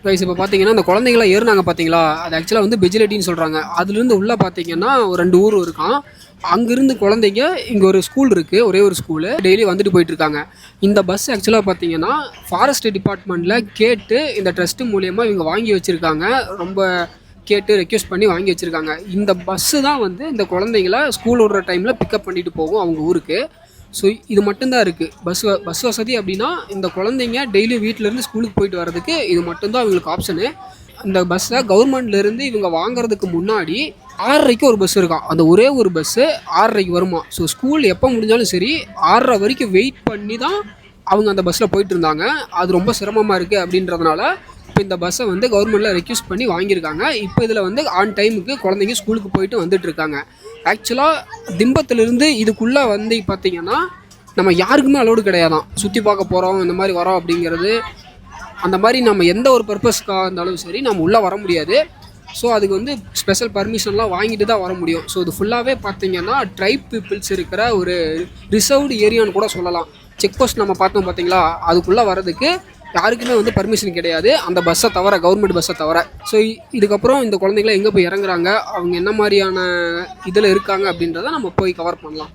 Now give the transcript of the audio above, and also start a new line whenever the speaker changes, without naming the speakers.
Guys இப்போ பார்த்தீங்கன்னா இந்த குழந்தைங்களாம் ஏறுனாங்க பார்த்தீங்களா, அது ஆக்சுவலாக வந்து பெஜிலிட்டின்னு சொல்கிறாங்க. அதுலேருந்து உள்ளே பார்த்தீங்கன்னா ஒரு 2 ஊர் இருக்கான். அங்கேருந்து குழந்தைங்க இங்கே ஒரு ஸ்கூல் இருக்குது, ஒரே ஒரு ஸ்கூலு டெய்லி வந்துட்டு போயிட்டுருக்காங்க. இந்த பஸ் ஆக்சுவலாக பார்த்தீங்கன்னா ஃபாரஸ்ட் டிபார்ட்மெண்ட்டில் கேட்டு இந்த ட்ரஸ்ட்டு மூலியமாக இவங்க வாங்கி வச்சுருக்காங்க. ரொம்ப கேட்டு ரெக்வெஸ்ட் பண்ணி வாங்கி வச்சுருக்காங்க. இந்த பஸ்ஸு தான் வந்து இந்த குழந்தைங்கள ஸ்கூல் விடுற டைமில் பிக்கப் பண்ணிட்டு போகும் அவங்க ஊருக்கு. ஸோ இது மட்டும்தான் இருக்குது பஸ் வசதி அப்படின்னா, இந்த குழந்தைங்க டெய்லி வீட்டிலேருந்து ஸ்கூலுக்கு போயிட்டு வர்றதுக்கு இது மட்டும்தான் அவங்களுக்கு ஆப்ஷனு. இந்த பஸ்ஸை கவர்மெண்ட்லேருந்து இவங்க வாங்குறதுக்கு முன்னாடி 6:30க்கு ஒரு பஸ் இருக்கான். அந்த ஒரே ஒரு பஸ்ஸு 6:30க்கு வருமா. ஸோ ஸ்கூல் எப்போ முடிஞ்சாலும் சரி 6:30 வரைக்கும் வெயிட் பண்ணி தான் அவங்க அந்த பஸ்ஸில் போயிட்டு இருந்தாங்க. அது ரொம்ப சிரமமாக இருக்குது அப்படின்றதுனால இப்போ இந்த பஸ்ஸை வந்து கவர்மெண்ட்டில் ரெக்யூஸ்ட் பண்ணி வாங்கியிருக்காங்க. இப்போ இதில் வந்து ஆன் டைமுக்கு குழந்தைங்க ஸ்கூலுக்கு போயிட்டு வந்துட்டுருக்காங்க. ஆக்சுவலாக திம்பத்திலிருந்து இதுக்குள்ளே வந்து பார்த்திங்கன்னா நம்ம யாருக்குமே அலோடு கிடையாதான். சுற்றி பார்க்க போகிறோம், இந்த மாதிரி வரோம் அப்படிங்கிறது, அந்த மாதிரி நம்ம எந்த ஒரு பர்பஸ்க்காக இருந்தாலும் சரி நம்ம உள்ளே வர முடியாது. ஸோ அதுக்கு வந்து ஸ்பெஷல் பர்மிஷன்லாம் வாங்கிட்டு தான் வர முடியும். ஸோ இது ஃபுல்லாகவே பார்த்திங்கன்னா ட்ரைப் பீப்புள்ஸ் இருக்கிற ஒரு ரிசர்வ்டு ஏரியான்னு கூட சொல்லலாம். செக் போஸ்ட் நம்ம பார்த்தோம் பார்த்தீங்களா, அதுக்குள்ளே வரதுக்கு யாருக்குமே வந்து பர்மிஷன் கிடையாது, அந்த பஸ்ஸை தவிர, கவர்மெண்ட் பஸ்ஸை தவிர. ஸோ இதுக்கப்புறம் இந்த குழந்தைங்களாம் எங்கே போய் இறங்குறாங்க, அவங்க என்ன மாதிரியான இதில் இருக்காங்க அப்படின்றத நம்ம போய் கவர் பண்ணலாம்.